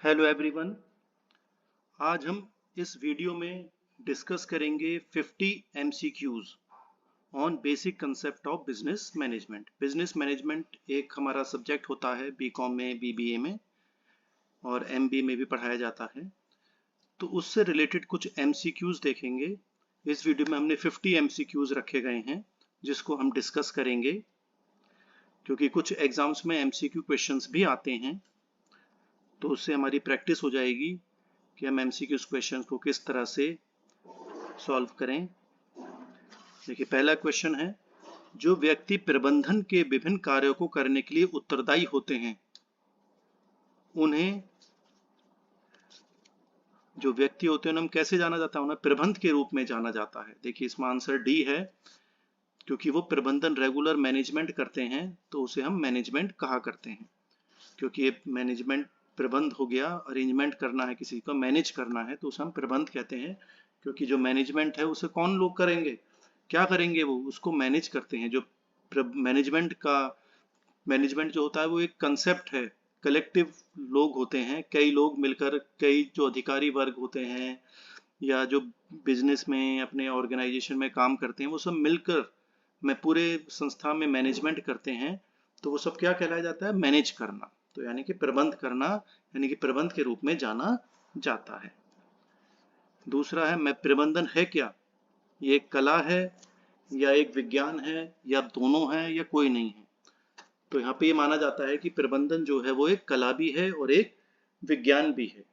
Hello everyone. आज हम इस वीडियो में डिस्कस करेंगे 50 MCQs on basic concept of business management. Business management एक हमारा सब्जेक्ट होता है बीकॉम में, बीबीए में और एमबीए में भी पढ़ाया जाता है। तो उससे रिलेटेड कुछ एमसीक्यूज देखेंगे। इस वीडियो में हमने 50 एमसीक्यूज रखे गए हैं जिसको हम डिस्कस करेंगे, क्योंकि कुछ एग्जाम्स में एमसीक्यू क्वेश्चंस भी आते हैं। तो उससे हमारी प्रैक्टिस हो जाएगी कि हम एमसीक्यूज क्वेश्चन को किस तरह से सॉल्व करें। देखिए, पहला क्वेश्चन है, जो व्यक्ति प्रबंधन के विभिन्न कार्यों को करने के लिए उत्तरदायी होते हैं उन्हें, जो व्यक्ति होते हैं उन्हें कैसे जाना जाता है? उन्हें प्रबंध के रूप में जाना जाता है। देखिए, इसमें आंसर डी है, क्योंकि वो प्रबंधन रेगुलर मैनेजमेंट करते हैं तो उसे हम मैनेजमेंट कहा करते हैं। क्योंकि ये मैनेजमेंट प्रबंध हो गया, अरेंजमेंट करना है, किसी को मैनेज करना है तो उसे हम प्रबंध कहते हैं। क्योंकि जो मैनेजमेंट है उसे कौन लोग करेंगे, क्या करेंगे? वो उसको मैनेज करते हैं। जो मैनेजमेंट जो होता है वो एक कंसेप्ट है, कलेक्टिव लोग होते हैं, कई लोग मिलकर, कई जो अधिकारी वर्ग होते हैं या जो बिजनेस में अपने ऑर्गेनाइजेशन में काम करते हैं वो सब मिलकर मैं पूरे संस्था में मैनेजमेंट करते हैं। तो वो सब क्या कहलाया जाता है? मैनेज करना। तो यानी कि प्रबंध करना, यानी कि प्रबंध के रूप में जाना जाता है। दूसरा है, मैं प्रबंधन है क्या? ये एक कला है या एक विज्ञान है या दोनों है या कोई नहीं है? तो यहाँ पे ये माना जाता है कि प्रबंधन जो है वो एक कला भी है और एक विज्ञान भी है।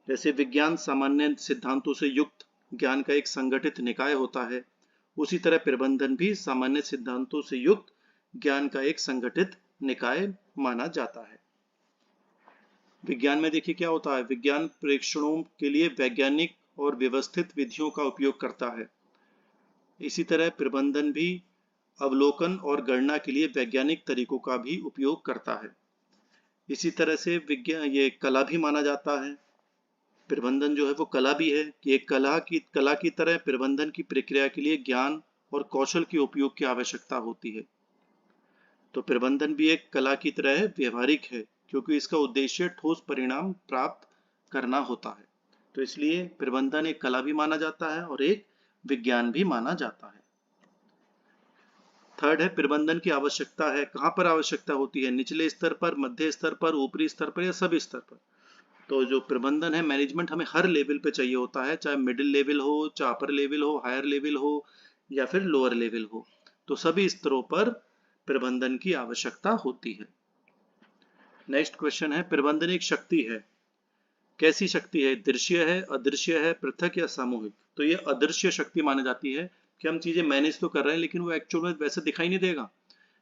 जैसे विज्ञान सामान्य सिद्धांतों से युक्त ज्ञान का एक संगठित निकाय होता है, उसी तरह प्रबंधन भी सामान्य सिद्धांतों से युक्त ज्ञान का एक संगठित निकाय माना जाता है। विज्ञान में देखिए क्या होता है, विज्ञान प्रेक्षणों के लिए वैज्ञानिक और व्यवस्थित विधियों का उपयोग करता है। इसी तरह प्रबंधन भी अवलोकन और गणना के लिए वैज्ञानिक तरीकों का भी उपयोग करता है। इसी तरह से विज्ञान ये कला भी माना जाता है। प्रबंधन जो है वो कला भी है कि एक कला की तरह प्रबंधन की प्रक्रिया के लिए ज्ञान और कौशल के उपयोग की आवश्यकता होती है। तो प्रबंधन भी एक कला की तरह व्यवहारिक है, क्योंकि इसका उद्देश्य ठोस परिणाम प्राप्त करना होता है। तो इसलिए प्रबंधन एक कला भी माना जाता है और एक विज्ञान भी माना जाता है। थर्ड है, प्रबंधन की आवश्यकता है। कहाँ पर आवश्यकता होती है? निचले स्तर पर, मध्य स्तर पर, ऊपरी स्तर पर या सभी स्तर पर? तो जो प्रबंधन है, मैनेजमेंट हमें हर लेवल पे चाहिए होता है, चाहे मिडिल लेवल हो, चाहे अपर लेवल हो, हायर लेवल हो या फिर लोअर लेवल हो। तो सभी स्तरों पर प्रबंधन की आवश्यकता होती है। नेक्स्ट क्वेश्चन है, प्रबंधन एक शक्ति है। कैसी शक्ति है? दृश्य है, अदृश्य है, पृथक या सामूहिक? तो ये अदृश्य शक्ति मानी जाती है कि हम चीजें मैनेज तो कर रहे हैं लेकिन वो एक्चुअल में वैसे दिखाई नहीं देगा।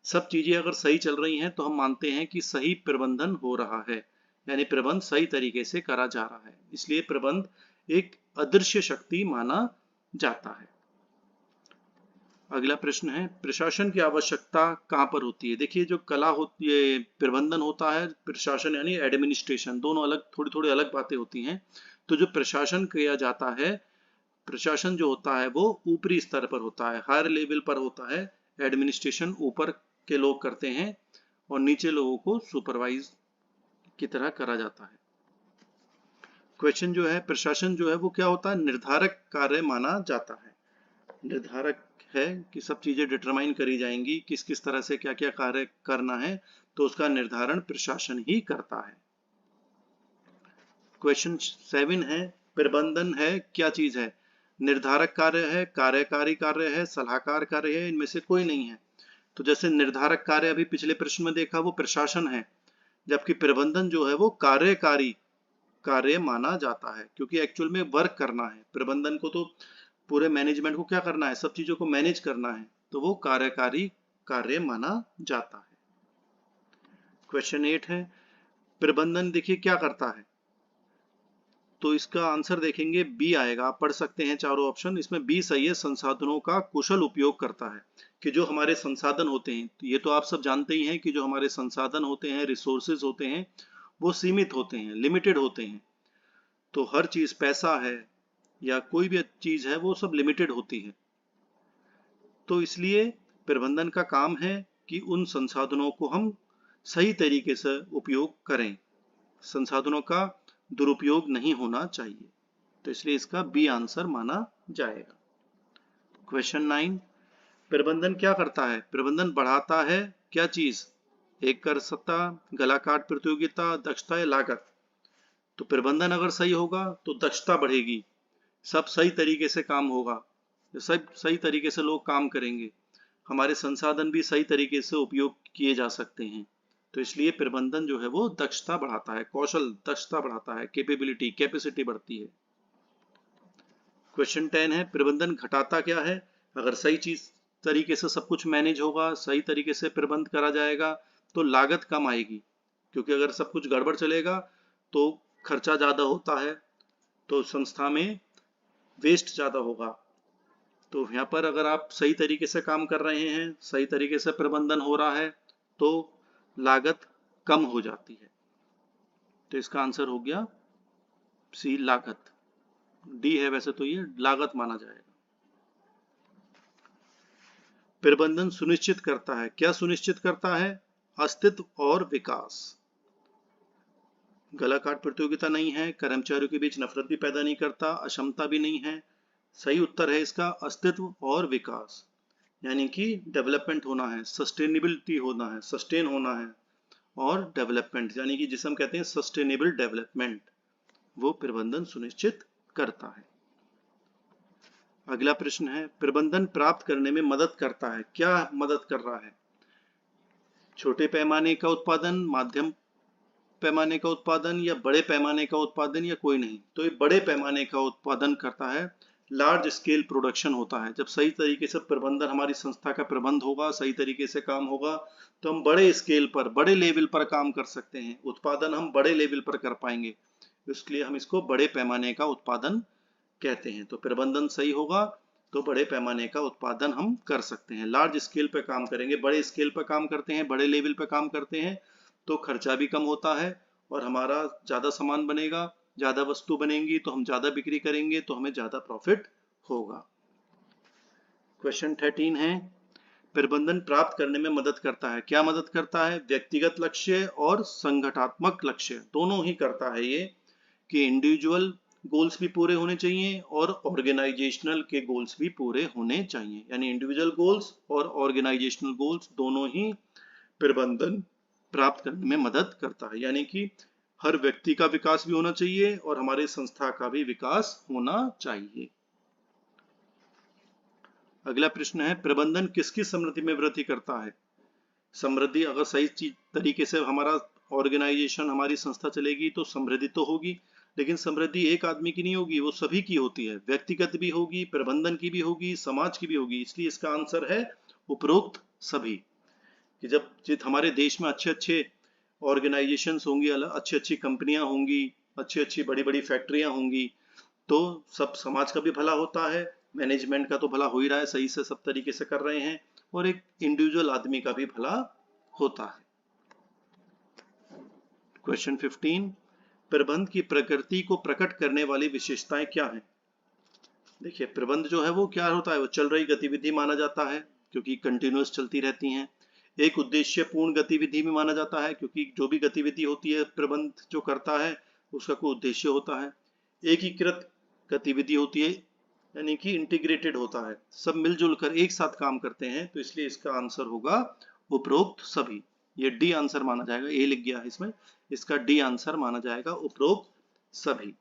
सब चीजें अगर सही चल रही हैं तो हम मानते हैं कि सही प्रबंधन हो रहा है, यानी प्रबंध सही तरीके से करा जा रहा है। इसलिए प्रबंध एक अदृश्य शक्ति माना जाता है। अगला प्रश्न है, प्रशासन की आवश्यकता कहाँ पर होती है? देखिए, जो कला होती है, प्रबंधन होता है, प्रशासन यानी एडमिनिस्ट्रेशन, दोनों अलग, थोड़ी थोड़ी अलग बातें होती हैं। तो जो प्रशासन किया जाता है, प्रशासन जो होता है वो ऊपरी स्तर पर होता है, हायर लेवल पर होता है। एडमिनिस्ट्रेशन ऊपर के लोग करते हैं और नीचे लोगों को सुपरवाइज की तरह करा जाता है। क्वेश्चन जो है, प्रशासन जो है वो क्या होता है? निर्धारक कार्य माना जाता है। निर्धारक है कि सब चीजें डिटरमाइन करी जाएंगी, किस किस तरह से क्या क्या कार्य करना है, तो उसका निर्धारण प्रशासन ही करता है। क्वेश्चन 7 है, प्रबंधन है क्या चीज है? निर्धारक कार्य है, कार्यकारी कार्य है, सलाहकार कार्य है, इनमें से कोई नहीं है। तो जैसे निर्धारक कार्य अभी पिछले प्रश्न में देखा वो प्रशासन है, जबकि प्रबंधन जो है वो कार्यकारी कार्य माना जाता है, क्योंकि एक्चुअल में वर्क करना है। प्रबंधन को तो पूरे मैनेजमेंट को क्या करना है? सब चीजों को मैनेज करना है, तो वो कार्यकारी कार्य माना जाता है। क्वेश्चन 8 है, प्रबंधन देखिए क्या करता है? तो इसका आंसर देखेंगे बी आएगा। आप पढ़ सकते हैं चारों ऑप्शन, इसमें बी सही है। संसाधनों का कुशल उपयोग करता है, कि जो हमारे संसाधन होते हैं, तो ये तो आप सब जानते ही हैं कि जो हमारे संसाधन होते हैं, रिसोर्सेज होते हैं, वो सीमित होते हैं, लिमिटेड होते हैं। तो हर चीज, पैसा है या कोई भी चीज है, वो सब लिमिटेड होती है। तो इसलिए प्रबंधन का काम है कि उन संसाधनों को हम सही तरीके से उपयोग करें। संसाधनों का दुरुपयोग नहीं होना चाहिए। तो इसलिए इसका बी आंसर माना जाएगा। क्वेश्चन 9, प्रबंधन क्या करता है? प्रबंधन बढ़ाता है क्या चीज? एक कर सत्ता, गला काट प्रतियोगिता, दक्षता या लागत? तो प्रबंधन अगर सही होगा तो दक्षता बढ़ेगी, सब सही तरीके से काम होगा, सब सही तरीके से लोग काम करेंगे, हमारे संसाधन भी सही तरीके से उपयोग किए जा सकते हैं। तो इसलिए प्रबंधन जो है वो दक्षता बढ़ाता है, कौशल दक्षता बढ़ाता है, कैपेबिलिटी कैपेसिटी बढ़ती है। क्वेश्चन 10 है, प्रबंधन घटाता क्या है? अगर सही चीज तरीके से सब कुछ मैनेज होगा, सही तरीके से प्रबंध करा जाएगा तो लागत कम आएगी, क्योंकि अगर सब कुछ गड़बड़ चलेगा तो खर्चा ज्यादा होता है, तो संस्था में वेस्ट ज्यादा होगा। तो यहाँ पर अगर आप सही तरीके से काम कर रहे हैं, सही तरीके से प्रबंधन हो रहा है तो लागत कम हो जाती है। तो इसका आंसर हो गया सी, लागत। डी है वैसे तो ये लागत माना जाएगा। प्रबंधन सुनिश्चित करता है, क्या सुनिश्चित करता है? अस्तित्व और विकास। गला काट प्रतियोगिता नहीं है, कर्मचारियों के बीच नफरत भी पैदा नहीं करता, अक्षमता भी नहीं है। सही उत्तर है इसका अस्तित्व और विकास, यानी कि डेवलपमेंट होना है, सस्टेनेबिलिटी होना है, सस्टेन होना है, और डेवलपमेंट यानी कि जिसे हम कहते हैं सस्टेनेबल डेवलपमेंट, वो प्रबंधन सुनिश्चित करता है। अगला प्रश्न है, प्रबंधन प्राप्त करने में मदद करता है, क्या मदद कर रहा है? छोटे पैमाने का उत्पादन, माध्यम पैमाने का उत्पादन, या बड़े पैमाने का उत्पादन, या कोई नहीं? तो ये बड़े पैमाने का उत्पादन करता है, लार्ज स्केल प्रोडक्शन होता है। जब सही तरीके से प्रबंधन, हमारी संस्था का प्रबंध होगा, सही तरीके से काम होगा तो हम बड़े स्केल पर, बड़े लेवल पर काम कर सकते हैं, उत्पादन हम बड़े लेवल पर कर पाएंगे, इसलिए हम इसको बड़े पैमाने का उत्पादन कहते हैं। तो प्रबंधन सही होगा तो बड़े पैमाने का उत्पादन हम कर सकते हैं, लार्ज स्केल पर काम करेंगे, बड़े स्केल पर काम करते हैं, बड़े लेवल पर काम करते हैं तो खर्चा भी कम होता है और हमारा ज्यादा सामान बनेगा, ज्यादा वस्तु बनेंगी तो हम ज्यादा बिक्री करेंगे तो हमें ज्यादा प्रॉफिट होगा। क्वेश्चन 13 है, प्रबंधन प्राप्त करने में मदद करता है, क्या मदद करता है? व्यक्तिगत लक्ष्य और संगठनात्मक लक्ष्य दोनों ही करता है ये, कि इंडिविजुअल गोल्स भी पूरे होने चाहिए और ऑर्गेनाइजेशनल के गोल्स भी पूरे होने चाहिए, यानी इंडिविजुअल गोल्स और ऑर्गेनाइजेशनल गोल्स दोनों ही प्रबंधन प्राप्त करने में मदद करता है, यानी कि हर व्यक्ति का विकास भी होना चाहिए और हमारे संस्था का भी विकास होना चाहिए। अगला प्रश्न है, प्रबंधन किसकी समृद्धि में वृद्धि करता है? समृद्धि अगर सही तरीके से हमारा ऑर्गेनाइजेशन, हमारी संस्था चलेगी तो समृद्धि तो होगी, लेकिन समृद्धि एक आदमी की नहीं होगी, वो सभी की होती है, व्यक्तिगत भी होगी, प्रबंधन की भी होगी, समाज की भी होगी। इसलिए इसका आंसर है उपरोक्त सभी, कि जब हमारे देश में अच्छे अच्छे ऑर्गेनाइजेशंस होंगी, अच्छी अच्छी कंपनियां होंगी, अच्छी अच्छी बड़ी बड़ी फैक्ट्रियां होंगी, तो सब समाज का भी भला होता है, मैनेजमेंट का तो भला हो ही रहा है, सही से सब तरीके से कर रहे हैं, और एक इंडिविजुअल आदमी का भी भला होता है। क्वेश्चन 15, प्रबंध की प्रकृति को प्रकट करने वाली विशेषताएं क्या हैं? देखिए, प्रबंध जो है वो क्या होता है? वो चल रही गतिविधि माना जाता है, क्योंकि कंटिन्यूअस चलती रहती हैं। एक उद्देश्यपूर्ण गतिविधि भी माना जाता है, क्योंकि जो भी गतिविधि होती है प्रबंध जो करता है उसका कोई उद्देश्य होता है। एकीकृत गतिविधि होती है, यानी कि इंटीग्रेटेड होता है, सब मिलजुल कर एक साथ काम करते हैं, तो इसलिए इसका आंसर होगा उपरोक्त सभी। ये डी आंसर माना जाएगा, ए लिख गया है इसमें, इसका डी आंसर माना जाएगा उपरोक्त सभी।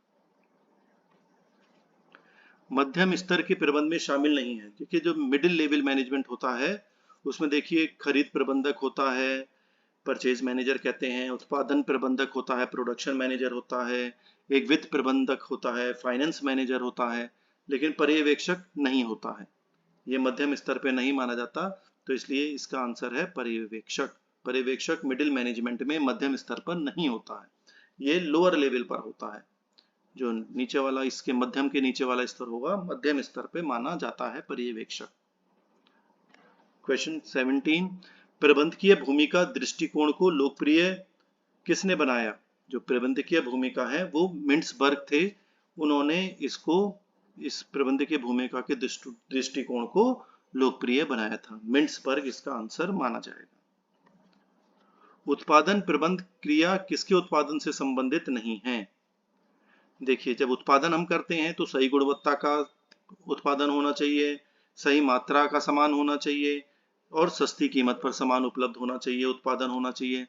मध्यम स्तर के प्रबंध में शामिल नहीं है, क्योंकि जो मिडिल लेवल मैनेजमेंट होता है उसमें देखिए खरीद प्रबंधक होता है, परचेज मैनेजर कहते हैं, उत्पादन प्रबंधक होता है, प्रोडक्शन मैनेजर होता है, एक वित्त प्रबंधक होता है, फाइनेंस मैनेजर होता है, लेकिन पर्यवेक्षक नहीं होता है। ये मध्यम स्तर पे नहीं माना जाता, तो इसलिए इसका आंसर है पर्यवेक्षक। पर्यवेक्षक मिडिल मैनेजमेंट में मध्यम स्तर पर नहीं होता है, ये लोअर लेवल पर होता है। जो नीचे वाला, इसके मध्यम के नीचे वाला स्तर होगा, मध्यम स्तर पे माना जाता है पर्यवेक्षक। क्वेश्चन 17, प्रबंधकीय भूमिका दृष्टिकोण को लोकप्रिय किसने बनाया? जो प्रबंधकीय भूमिका है वो मिंट्सबर्ग थे, उन्होंने इसको, इस प्रबंधकीय भूमिका के दृष्टिकोण को लोकप्रिय बनाया था। मिंट्सबर्ग इसका आंसर माना जाएगा। उत्पादन प्रबंध क्रिया किसके उत्पादन से संबंधित नहीं है? देखिए, जब उत्पादन हम करते हैं तो सही गुणवत्ता का उत्पादन होना चाहिए, सही मात्रा का सामान होना चाहिए और सस्ती कीमत पर सामान उपलब्ध होना चाहिए, उत्पादन होना चाहिए।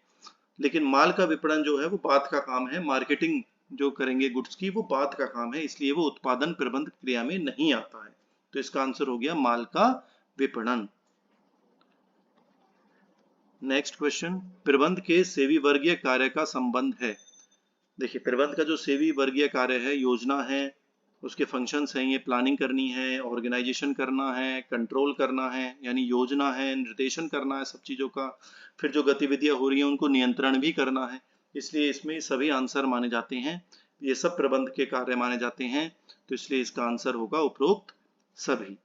लेकिन माल का विपणन जो है वो बाद का काम है, मार्केटिंग जो करेंगे गुड्स की वो बाद का काम है, इसलिए वो उत्पादन प्रबंध क्रिया में नहीं आता है। तो इसका आंसर हो गया माल का विपणन। नेक्स्ट क्वेश्चन, प्रबंध के सेवी वर्गीय कार्य का संबंध है। देखिए, प्रबंध का जो सेवी वर्गीय कार्य है, योजना है, उसके फंक्शंस हैं, ये प्लानिंग करनी है, ऑर्गेनाइजेशन करना है, कंट्रोल करना है, यानी योजना है, निर्देशन करना है सब चीज़ों का, फिर जो गतिविधियां हो रही हैं उनको नियंत्रण भी करना है। इसलिए इसमें सभी आंसर माने जाते हैं, ये सब प्रबंध के कार्य माने जाते हैं, तो इसलिए इसका आंसर होगा उपरोक्त सभी।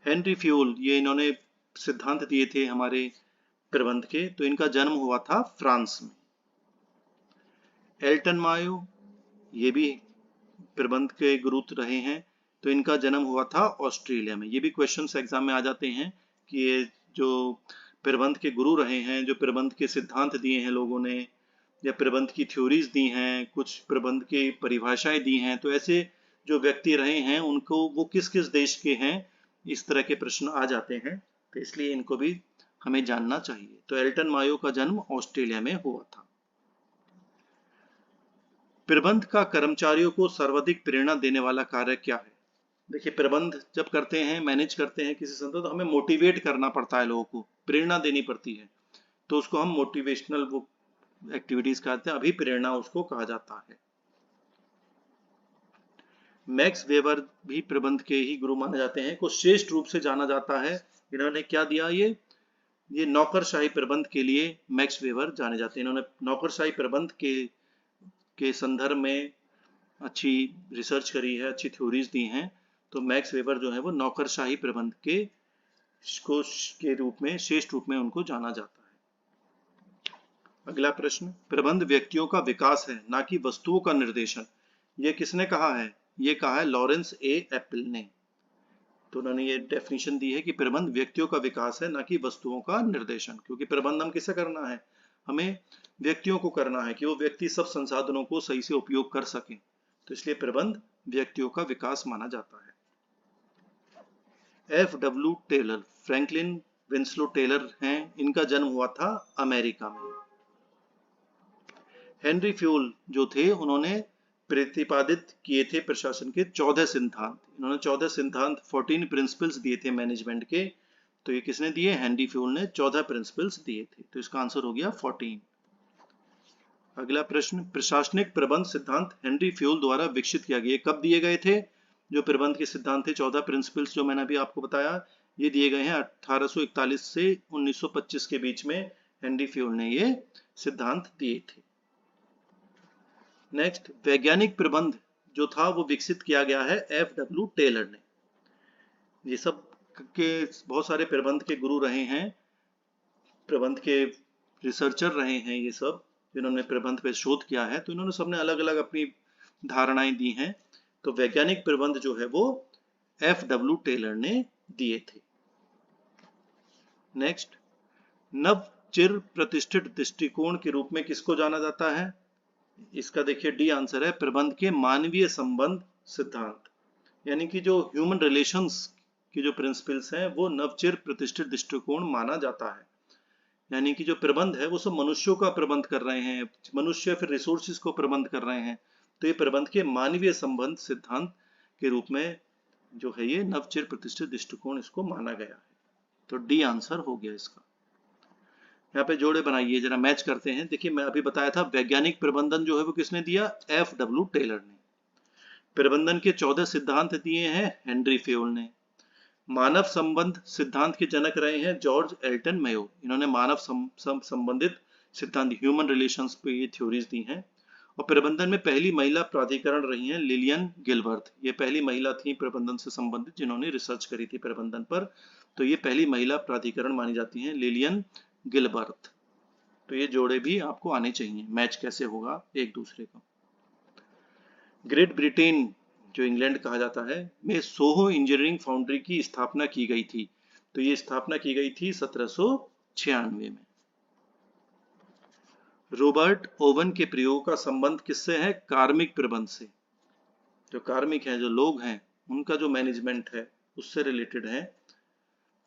हेनरी फ्यूल, ये इन्होंने सिद्धांत दिए थे हमारे प्रबंध के, तो इनका जन्म हुआ था फ्रांस में। एल्टन मायो, ये भी प्रबंध के गुरु रहे हैं, तो इनका जन्म हुआ था ऑस्ट्रेलिया में। ये भी क्वेश्चंस एग्जाम में आ जाते हैं कि ये जो प्रबंध के गुरु रहे हैं, जो प्रबंध के सिद्धांत दिए हैं लोगों ने, या प्रबंध की थ्योरीज दी हैं, कुछ प्रबंध की परिभाषाएं दी हैं, तो ऐसे जो व्यक्ति रहे हैं उनको वो किस किस देश के हैं, इस तरह के प्रश्न आ जाते हैं, तो इसलिए इनको भी हमें जानना चाहिए। तो एल्टन मायो का जन्म ऑस्ट्रेलिया में हुआ था। प्रबंध का कर्मचारियों को सर्वाधिक प्रेरणा देने वाला कार्य क्या है? देखिए, प्रबंध जब करते हैं, मैनेज करते हैं किसी संस्था, तो हमें मोटिवेट करना पड़ता है, लोगों को प्रेरणा देनी पड़ती है, तो उसको हम मोटिवेशनल वो एक्टिविटीज कहते हैं, अभिप्रेरणा उसको कहा जाता है। मैक्स वेबर भी प्रबंध के ही गुरु माने जाते हैं, को श्रेष्ठ रूप से जाना जाता है। इन्होंने क्या दिया, ये नौकरशाही प्रबंध के लिए मैक्स वेबर जाने जाते हैं। इन्होंने नौकरशाही प्रबंध के संदर्भ में अच्छी रिसर्च करी है, अच्छी थ्योरीज दी हैं, तो मैक्स वेबर जो है वो नौकरशाही प्रबंध के रूप में, श्रेष्ठ रूप में उनको जाना जाता है। अगला प्रश्न, प्रबंध व्यक्तियों का विकास है ना कि वस्तुओं का निर्देशन, ये किसने कहा है? ये कहा है लॉरेंस ए एप्पल ने। तो उन्होंने ये डेफिनेशन दी है कि प्रबंध व्यक्तियों का विकास है ना कि वस्तुओं का निर्देशन, क्योंकि प्रबंध हम किसे करना है? हमें व्यक्तियों को करना है कि वो व्यक्ति सब संसाधनों को सही से उपयोग कर सके, तो इसलिए प्रबंध व्यक्तियों का विकास माना जाता है। F.W. Taylor, Franklin Winslow Taylor हैं, इनका जन्म हुआ था अमेरिका में। हेनरी फ्यूल जो थे, उन्होंने प्रतिपादित किए थे प्रशासन के 14 सिद्धांत। इन्होंने 14 सिद्धांत, 14 प्रिंसिपल्स दिए थे मैनेजमेंट के, तो ये किसने दिए? हेनरी फ्यूल ने 14 प्रिंसिपल्स दिए थे, तो इसका आंसर हो गया 14। अगला प्रश्न, प्रशासनिक प्रबंध सिद्धांत हेनरी फ्यूल द्वारा विकसित किया गया, कब दिए गए थे? जो प्रबंध के सिद्धांत थे 14 प्रिंसिपल्स जो मैंने अभी आपको बताया, ये दिए गए हैं 1841 से 1925 के बीच में हेनरी फ्यूल ने ये सिद्धांत दिए थे। नेक्स्ट, वैज्ञानिक प्रबंध जो था वो विकसित किया गया है F.W. टेलर ने। ये सब के बहुत सारे प्रबंध के गुरु रहे हैं, प्रबंध के रिसर्चर रहे हैं ये सब, जिन्होंने प्रबंध पे शोध किया है, तो इन्होंने सबने अलग अलग अपनी धारणाएं दी हैं। तो वैज्ञानिक प्रबंध जो है वो F.W. टेलर ने दिए थे। नेक्स्ट, नव चिर प्रतिष्ठित दृष्टिकोण के रूप में किसको जाना जाता है? इसका देखिए डी आंसर है, प्रबंध के मानवीय संबंध सिद्धांत, यानी कि जो ह्यूमन रिलेशंस की जो प्रिंसिपल्स हैं वो नवचिर प्रतिष्ठित दृष्टिकोण माना जाता है। यानी कि जो प्रबंध है वो सब मनुष्यों का प्रबंध कर रहे हैं, मनुष्य फिर रिसोर्सेज को प्रबंध कर रहे हैं, तो ये प्रबंध के मानवीय संबंध सिद्धांत के रूप में जो है ये नवचिर प्रतिष्ठित दृष्टिकोण इसको माना गया है। तो डी आंसर हो गया इसका। यहाँ पे जोड़े बनाइए, जरा मैच करते हैं। देखिए, मैं अभी बताया था वैज्ञानिक प्रबंधन जो है वो किसने दिया? F.W. टेलर ने। प्रबंधन के 14 सिद्धांत दिए हैं हेनरी फ्यूल ने। मानव संबंध सिद्धांत के जनक रहे हैं जॉर्ज एल्टन मेयो, इन्होंने मानव संबंधित सिद्धांत, ह्यूमन रिलेशंस पे ये थ्योरीज दी हैं। और प्रबंधन में पहली महिला प्राधिकरण रही हैं लिलियन गिलबर्ट, ये पहली महिला थी प्रबंधन से संबंधित जिन्होंने रिसर्च करी थी प्रबंधन पर, तो ये पहली महिला प्राधिकरण मानी जाती हैं, लिलियन गिलबर्ट। तो ये जोड़े भी आपको आने चाहिए, मैच कैसे होगा एक दूसरे का। ग्रेट ब्रिटेन जो इंग्लैंड कहा जाता है में सोहो इंजीनियरिंग फाउंड्री की स्थापना की गई थी, तो ये स्थापना की गई थी 1796 में। रॉबर्ट ओवन के प्रयोग का संबंध किससे है? कार्मिक प्रबंध से। जो कार्मिक हैं, जो लोग हैं, उनका जो मैनेजमेंट है उससे रिलेटेड है।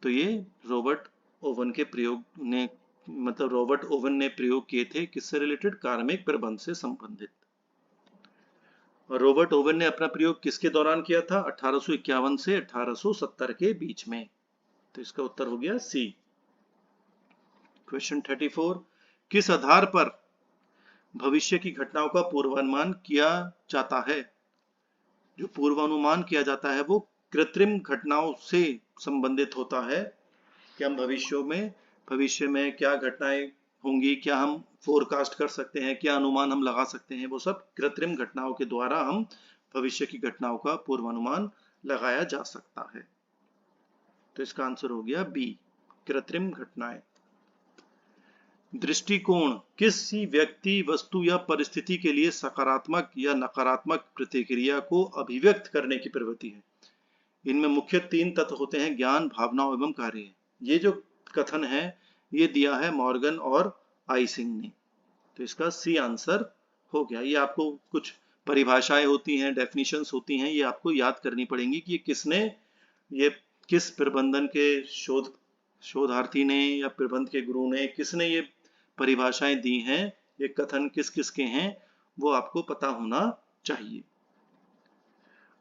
तो ये रॉबर्ट ओवन के प्रयोग ने, मतलब रॉबर्ट ओवन ने प्रयोग किए थे, किससे रिलेटेड? कार्मिक प्रबंध से संबंधित। और रॉबर्ट ओवन ने अपना प्रयोग किसके दौरान किया था? 1851 से 1870 के बीच में। तो इसका उत्तर हो गया सी। क्वेश्चन 34, किस आधार पर भविष्य की घटनाओं का पूर्वानुमान किया जाता है? जो पूर्वानुमान किया जाता है वो कृत्रिम घटनाओं से संबंधित होता है कि हम भविष्य में क्या घटनाएं होंगी, क्या हम फोरकास्ट कर सकते हैं, क्या अनुमान हम लगा सकते हैं, वो सब कृत्रिम घटनाओं के द्वारा हम भविष्य की घटनाओं का पूर्वानुमान लगाया जा सकता है। तो इसका आंसर हो गया बी, कृत्रिम घटनाएं। दृष्टिकोण किसी व्यक्ति, वस्तु या परिस्थिति के लिए सकारात्मक या नकारात्मक प्रतिक्रिया को अभिव्यक्त करने की प्रवृत्ति है। इनमें मुख्य 3 तत्व होते हैं: ज्ञान, भावनाओं एवं कार्य। ये जो कथन है ये दिया है मॉर्गन और आइसिंग ने। तो इसका सी आंसर हो गया। ये आपको कुछ परिभाषाएं होती हैं, डेफिनेशंस होती हैं, ये आपको याद करनी पड़ेंगी कि ये किस प्रबंधन के शोधार्थी ने या प्रबंध के गुरु ने किसने ये परिभाषाएं दी हैं, ये कथन किस किस के हैं, वो आपको पता होना चाहिए।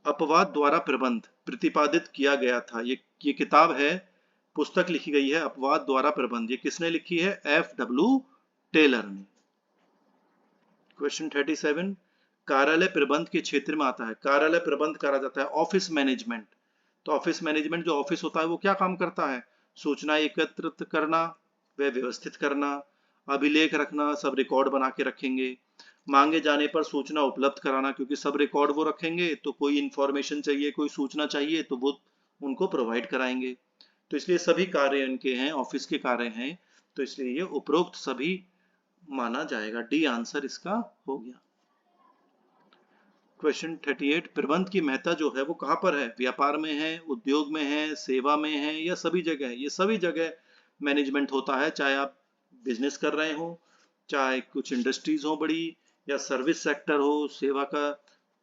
अपवाद द्वारा प्रबंध प्रतिपादित किया गया था। ये किताब है, पुस्तक लिखी गई है अपवाद द्वारा प्रबंध। ये किसने लिखी है? F.W. टेलर ने। क्वेश्चन 37, कार्यालय प्रबंध के क्षेत्र में आता है। कार्यालय प्रबंध करा जाता है ऑफिस मैनेजमेंट। तो ऑफिस मैनेजमेंट जो ऑफिस होता है वो क्या काम करता है? सूचना एकत्रित करना, व व्यवस्थित करना, अभिलेख रखना, सब रिकॉर्ड बना के रखेंगे, मांगे जाने पर सूचना उपलब्ध कराना, क्योंकि सब रिकॉर्ड वो रखेंगे तो कोई इंफॉर्मेशन चाहिए, कोई सूचना चाहिए तो वो उनको प्रोवाइड कराएंगे। तो इसलिए सभी कार्य इनके हैं, ऑफिस के कार्य हैं, तो इसलिए ये उपरोक्त सभी माना जाएगा। डी आंसर इसका हो गया। क्वेश्चन 38, प्रबंध की महत्ता जो है वो कहां पर है? व्यापार में है, उद्योग में है, सेवा में है, या सभी जगह है? ये सभी जगह मैनेजमेंट होता है, चाहे आप बिजनेस कर रहे हो, चाहे कुछ इंडस्ट्रीज हो बड़ी, या सर्विस सेक्टर हो, सेवा का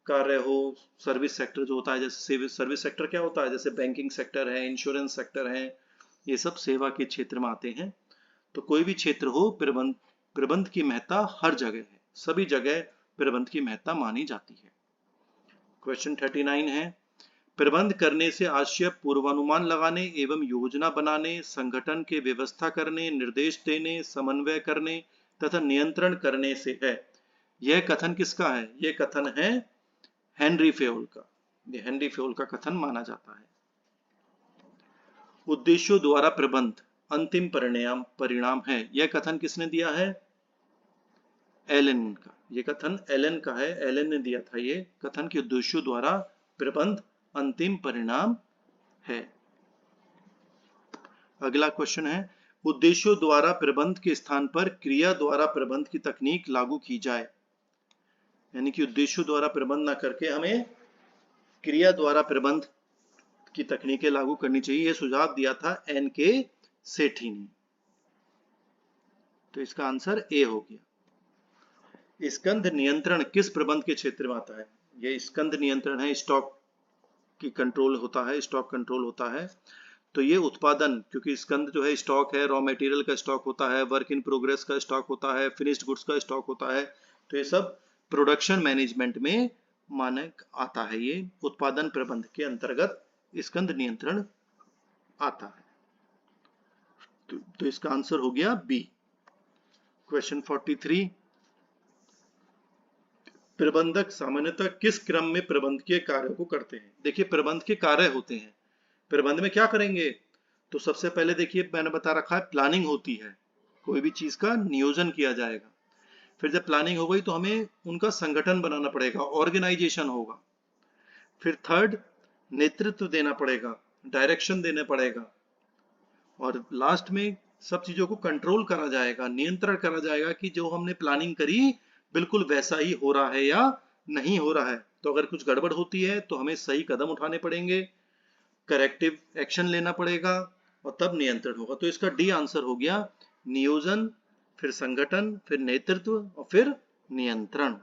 कार्य हो। सर्विस सेक्टर जो होता है, जैसे सर्विस सेक्टर क्या होता है? जैसे बैंकिंग सेक्टर है, इंश्योरेंस सेक्टर है, ये सब सेवा के क्षेत्र में आते हैं। तो कोई भी क्षेत्र हो, प्रबंध की महत्ता हर जगह है, सभी जगह प्रबंध की महत्ता मानी जाती है। क्वेश्चन 39 है, प्रबंध करने से आशय पूर्वानुमान लगाने एवं योजना बनाने, संगठन के व्यवस्था करने, निर्देश देने, समन्वय करने तथा नियंत्रण करने से है। यह कथन किसका है? यह कथन है हेनरी फेयोल का। यह हेनरी फेयोल का कथन माना जाता है। उद्देश्यों द्वारा प्रबंध अंतिम परिणाम है। यह कथन किसने दिया है? एलन का। यह कथन एलन का है, एलन ने दिया था ये कथन कि उद्देश्यों द्वारा प्रबंध अंतिम परिणाम है। अगला क्वेश्चन है, उद्देश्यों द्वारा प्रबंध के स्थान पर क्रिया द्वारा प्रबंध की तकनीक लागू की जाए। यानी कि उद्देश्यों द्वारा प्रबंध ना करके हमें क्रिया द्वारा प्रबंध की तकनीकें लागू करनी चाहिए। यह सुझाव दिया था N.K. सेठी ने। तो इसका आंसर ए हो गया। स्कंध नियंत्रण किस प्रबंध के क्षेत्र में आता है? यह स्कंध नियंत्रण है, स्टॉक की कंट्रोल होता है, स्टॉक कंट्रोल होता है। तो ये उत्पादन, क्योंकि स्कंध जो है स्टॉक है, रॉ मटेरियल का स्टॉक होता है, वर्क इन प्रोग्रेस का स्टॉक होता है, फिनिश्ड गुड्स का स्टॉक होता है। तो ये सब प्रोडक्शन मैनेजमेंट में मानक आता है। ये उत्पादन प्रबंध के अंतर्गत स्कंध नियंत्रण आता है। तो इसका आंसर हो गया बी। क्वेश्चन 43, प्रबंधक सामान्यतः किस क्रम में प्रबंधकीय कार्यों को करते हैं? देखिए, प्रबंध के कार्य होते हैं, प्रबंध में क्या करेंगे? तो सबसे पहले देखिए, मैंने बता रखा है प्लानिंग होती है, कोई भी चीज का नियोजन किया जाएगा। फिर जब प्लानिंग हो गई तो हमें उनका संगठन बनाना पड़ेगा, ऑर्गेनाइजेशन होगा। फिर थर्ड, नेतृत्व देना पड़ेगा, डायरेक्शन देना पड़ेगा। और लास्ट में सब चीजों को कंट्रोल करा जाएगा, नियंत्रण करा जाएगा कि जो हमने प्लानिंग करी बिल्कुल वैसा ही हो रहा है या नहीं हो रहा है। तो अगर कुछ गड़बड़ होती है तो हमें सही कदम उठाने पड़ेंगे, करेक्टिव एक्शन लेना पड़ेगा, और तब नियंत्रण होगा। तो इसका डी आंसर हो गया, नियोजन, फिर संगठन, फिर नेतृत्व और फिर नियंत्रण,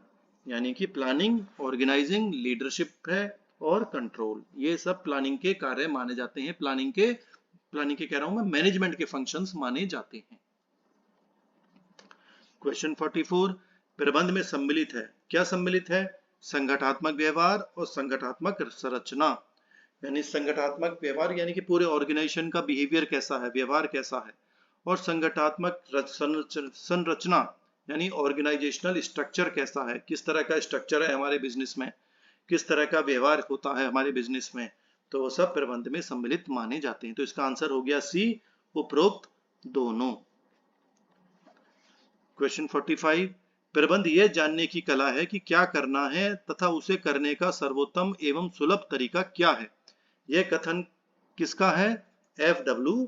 यानी कि प्लानिंग, ऑर्गेनाइजिंग, लीडरशिप है और कंट्रोल। ये सब प्लानिंग के कार्य माने जाते हैं, प्लानिंग के कह रहा हूं मैं, मैनेजमेंट के फंक्शंस माने जाते हैं। क्वेश्चन 44, प्रबंध में सम्मिलित है। क्या सम्मिलित है? संगठनात्मक व्यवहार और संगठनात्मक संरचना। यानी संगठनात्मक व्यवहार यानी कि पूरे ऑर्गेनाइजेशन का बिहेवियर कैसा है, व्यवहार कैसा है, और संगठनात्मक संरचना यानी ऑर्गेनाइजेशनल स्ट्रक्चर कैसा है, किस तरह का स्ट्रक्चर है हमारे बिजनेस में, किस तरह का व्यवहार होता है हमारे बिजनेस में, तो वो सब प्रबंध में सम्मिलित माने जाते हैं। तो इसका आंसर हो गया सी, उपरोक्त दोनों। क्वेश्चन 45, प्रबंध यह जानने की कला है कि क्या करना है तथा उसे करने का सर्वोत्तम एवं सुलभ तरीका क्या है। यह कथन किसका है? F.W.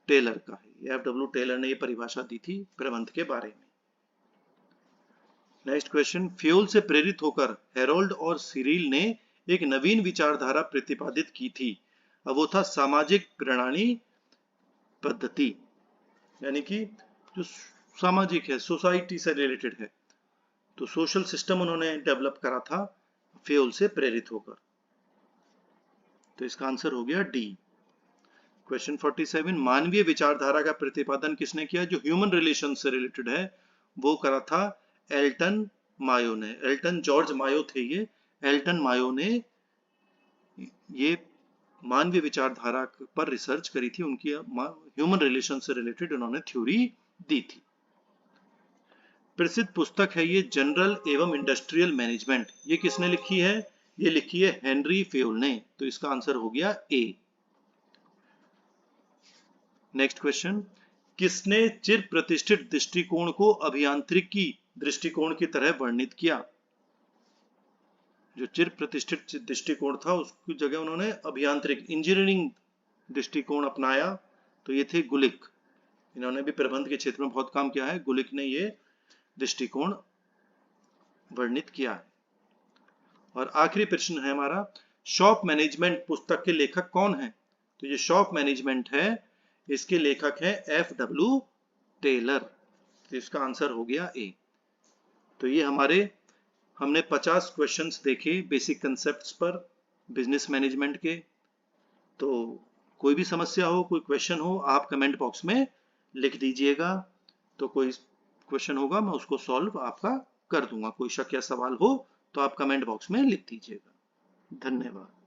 टेलर का है। F.W. टेलर ने यह परिभाषा दी थी प्रबंध के बारे में। नेक्स्ट क्वेश्चन, फ्यूल से प्रेरित होकर हेरोल्ड और सिरिल ने एक नवीन विचारधारा प्रतिपादित की थी। अब वो था सामाजिक प्रणाली पद्धति, यानी कि जो सामाजिक है, सोसाइटी से रिलेटेड है, तो सोशल सिस्टम उन्होंने डेवलप करा था फ्यूल से प्रेरित होकर। तो इसका आंसर हो गया डी। क्वेश्चन 47, मानवीय विचारधारा का प्रतिपादन किसने किया? जो ह्यूमन रिलेशन से रिलेटेड है वो करा था एल्टन मायो ने। एल्टन जॉर्ज मायो थे ये। एल्टन मायो ने ये मानवीय विचारधारा पर रिसर्च करी थी, उनकी ह्यूमन रिलेशन से रिलेटेड उन्होंने थ्योरी दी थी। प्रसिद्ध पुस्तक है ये जनरल एवं इंडस्ट्रियल मैनेजमेंट। ये किसने लिखी है? ये लिखी है हेनरी फ्यूल ने। तो इसका आंसर हो गया ए। नेक्स्ट क्वेश्चन, किसने चिर प्रतिष्ठित दृष्टिकोण को अभियांत्रिकी दृष्टिकोण की तरह वर्णित किया? जो चिर प्रतिष्ठित दृष्टिकोण था उसकी जगह उन्होंने अभियांत्रिक इंजीनियरिंग दृष्टिकोण अपनाया। तो ये थे गुलिक। इन्होंने भी प्रबंध के क्षेत्र में बहुत काम किया है। गुलिक ने ये दृष्टिकोण वर्णित किया है। और आखिरी प्रश्न है हमारा, शॉप मैनेजमेंट पुस्तक के लेखक कौन है? तो ये शॉप मैनेजमेंट है, इसके लेखक है F.W. टेलर। तो इसका आंसर हो गया ए। तो ये हमने 50 क्वेश्चंस देखे बेसिक कंसेप्ट्स पर बिजनेस मैनेजमेंट के। तो कोई भी समस्या हो, कोई क्वेश्चन हो, आप कमेंट बॉक्स में लिख दीजिएगा। तो कोई क्वेश्चन होगा मैं उसको सॉल्व आपका कर दूंगा। कोई शक या सवाल हो तो आप कमेंट बॉक्स में लिख दीजिएगा। धन्यवाद।